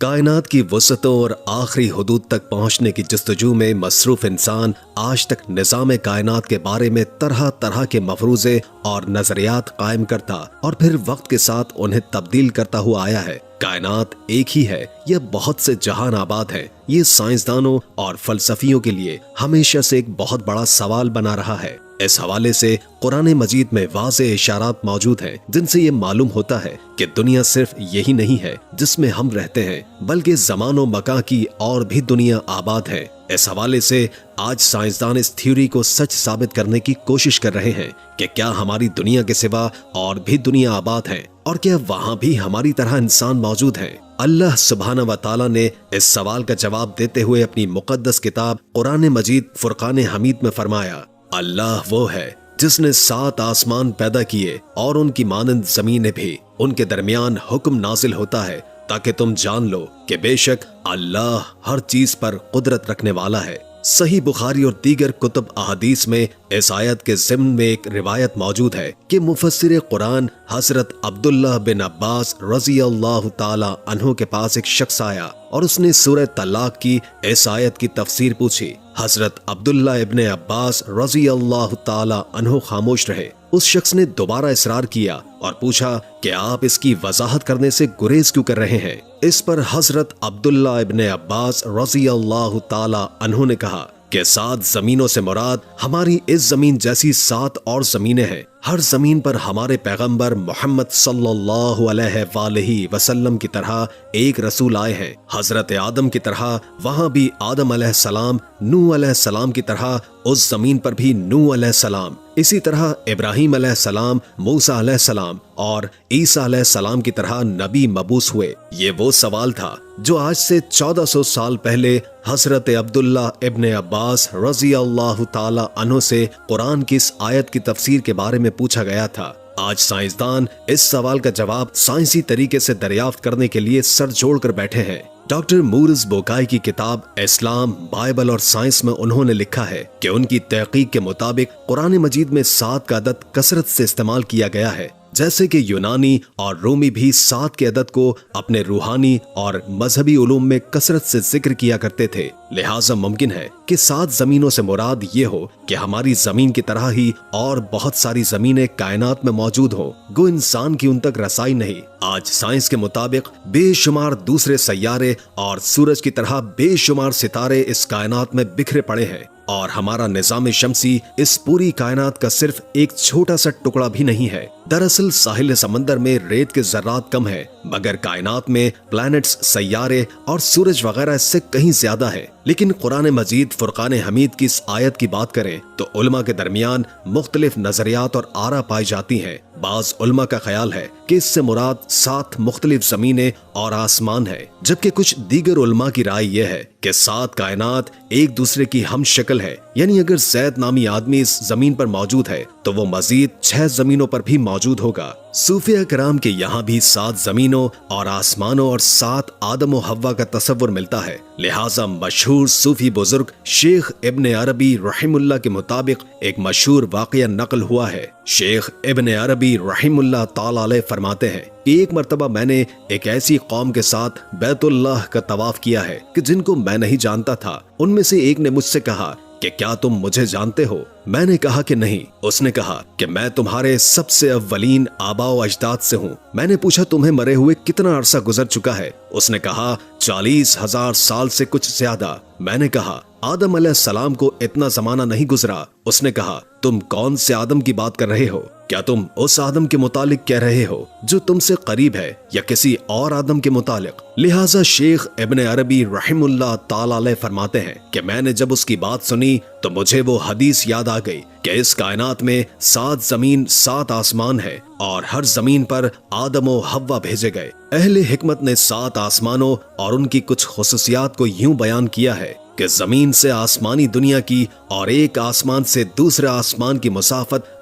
کائنات کی وسعتوں اور آخری حدود تک پہنچنے کی جستجو میں مصروف انسان آج تک نظام کائنات کے بارے میں طرح طرح کے مفروضے اور نظریات قائم کرتا اور پھر وقت کے ساتھ انہیں تبدیل کرتا ہوا آیا ہے۔ کائنات ایک ہی ہے یا بہت سے جہان آباد ہیں؟ یہ سائنسدانوں اور فلسفیوں کے لیے ہمیشہ سے ایک بہت بڑا سوال بنا رہا ہے۔ اس حوالے سے قرآن مجید میں واضح اشارات موجود ہیں جن سے یہ معلوم ہوتا ہے کہ دنیا صرف یہی نہیں ہے جس میں ہم رہتے ہیں، بلکہ زمان و مکان کی اور بھی دنیا آباد ہے۔ اس حوالے سے آج سائنسدان اس تھیوری کو سچ ثابت کرنے کی کوشش کر رہے ہیں کہ کیا ہماری دنیا کے سوا اور بھی دنیا آباد ہیں، اور کیا وہاں بھی ہماری طرح انسان موجود ہیں۔ اللہ سبحانہ و تعالیٰ نے اس سوال کا جواب دیتے ہوئے اپنی مقدس کتاب قرآن مجید فرقان حمید میں فرمایا، اللہ وہ ہے جس نے 7 آسمان پیدا کیے اور ان کی مانند زمینیں بھی، ان کے درمیان حکم نازل ہوتا ہے تاکہ تم جان لو کہ بے شک اللہ ہر چیز پر قدرت رکھنے والا ہے۔ صحیح بخاری اور دیگر کتب احادیث میں اس آیت کے ضمن میں ایک روایت موجود ہے کہ مفسر قرآن حضرت عبداللہ بن عباس رضی اللہ تعالی عنہ کے پاس ایک شخص آیا اور اس نے سورہ طلاق کی اس آیت کی تفسیر پوچھی۔ حضرت عبداللہ ابن عباس رضی اللہ تعالی عنہ خاموش رہے۔ اس شخص نے دوبارہ اصرار کیا اور پوچھا کہ آپ اس کی وضاحت کرنے سے گریز کیوں کر رہے ہیں؟ اس پر حضرت عبداللہ ابن عباس رضی اللہ تعالی عنہ نے کہا کہ 7 زمینوں سے مراد ہماری اس زمین جیسی 7 اور زمینیں ہیں۔ ہر زمین پر ہمارے پیغمبر محمد صلی اللہ علیہ وآلہ وسلم کی طرح ایک رسول آئے ہیں۔ حضرت آدم کی طرح وہاں بھی آدم علیہ السلام، نوح علیہ السلام کی طرح اس زمین پر بھی نوح علیہ السلام، اسی طرح ابراہیم علیہ السلام، موسیٰ علیہ السلام اور عیسیٰ علیہ السلام کی طرح نبی مبعوث ہوئے۔ یہ وہ سوال تھا جو آج سے 1400 سال پہلے حضرت عبداللہ ابن عباس رضی اللہ تعالی عنہ سے قرآن کی اس آیت کی تفسیر کے بارے میں پوچھا گیا تھا۔ آج سائنسدان اس سوال کا جواب سائنسی طریقے سے دریافت کرنے کے لیے سر جوڑ کر بیٹھے ہیں۔ ڈاکٹر مورز بوکائی کی کتاب اسلام، بائبل اور سائنس میں انہوں نے لکھا ہے کہ ان کی تحقیق کے مطابق قرآن مجید میں 7 کا عدد کثرت سے استعمال کیا گیا ہے، جیسے کہ یونانی اور رومی بھی 7 کے عدد کو اپنے روحانی اور مذہبی علوم میں کثرت سے ذکر کیا کرتے تھے۔ لہٰذا ممکن ہے کہ 7 زمینوں سے مراد یہ ہو کہ ہماری زمین کی طرح ہی اور بہت ساری زمینیں کائنات میں موجود ہوں، گو انسان کی ان تک رسائی نہیں۔ آج سائنس کے مطابق بے شمار دوسرے سیارے اور سورج کی طرح بے شمار ستارے اس کائنات میں بکھرے پڑے ہیں، اور ہمارا نظام شمسی اس پوری کائنات کا صرف ایک چھوٹا سا ٹکڑا بھی نہیں ہے۔ دراصل ساحل سمندر میں ریت کے ذرات کم ہیں، مگر کائنات میں پلانٹس، سیارے اور سورج وغیرہ اس سے کہیں زیادہ ہے۔ لیکن قرآن مجید فرقان حمید کی اس آیت کی بات کریں تو علماء کے درمیان مختلف نظریات اور آرا پائی جاتی ہیں۔ بعض علماء کا خیال ہے کہ اس سے مراد 7 مختلف زمینیں اور آسمان ہے، جبکہ کچھ دیگر علماء کی رائے یہ ہے کہ 7 کائنات ایک دوسرے کی ہم شکل ہے، یعنی اگر زید نامی آدمی اس زمین پر موجود ہے تو وہ مزید 6 زمینوں پر بھی موجود ہوگا۔ صوفیہ کرام کے یہاں بھی 7 زمینوں اور آسمانوں اور 7 آدم و حوا کا تصور ملتا ہے۔ لہٰذا مشہور صوفی بزرگ شیخ ابن عربی رحم اللہ کے مطابق ایک مشہور واقعہ نقل ہوا ہے۔ شیخ ابن عربی رحم اللہ تعالی علیہ فرماتے ہیں کہ ایک مرتبہ میں نے ایک ایسی قوم کے ساتھ بیت اللہ کا طواف کیا ہے کہ جن کو میں نہیں جانتا تھا۔ ان میں سے ایک نے مجھ سے کہا کہ کیا تم مجھے جانتے ہو؟ میں نے کہا کہ نہیں۔ اس نے کہا کہ میں تمہارے سب سے اولین آباء و اجداد سے ہوں۔ میں نے پوچھا تمہیں مرے ہوئے کتنا عرصہ گزر چکا ہے؟ اس نے کہا 40,000 سال سے کچھ زیادہ۔ میں نے کہا آدم علیہ السلام کو اتنا زمانہ نہیں گزرا۔ اس نے کہا تم کون سے آدم کی بات کر رہے ہو؟ کیا تم اس آدم کے متعلق کہہ رہے ہو جو تم سے قریب ہے یا کسی اور آدم کے متعلق؟ لہٰذا شیخ ابن عربی رحم اللہ تعالی علیہ فرماتے ہیں کہ میں نے جب اس کی بات سنی تو مجھے وہ حدیث یاد آ گئی کہ اس کائنات میں 7 زمین 7 آسمان ہے اور ہر زمین پر آدم و حوا بھیجے گئے۔ اہل حکمت نے 7 آسمانوں اور ان کی کچھ خصوصیات کو یوں بیان کیا ہے کہ زمین سے آسمانی دنیا کی اور ایک آسمان سے دوسرے آسمان کی مسافت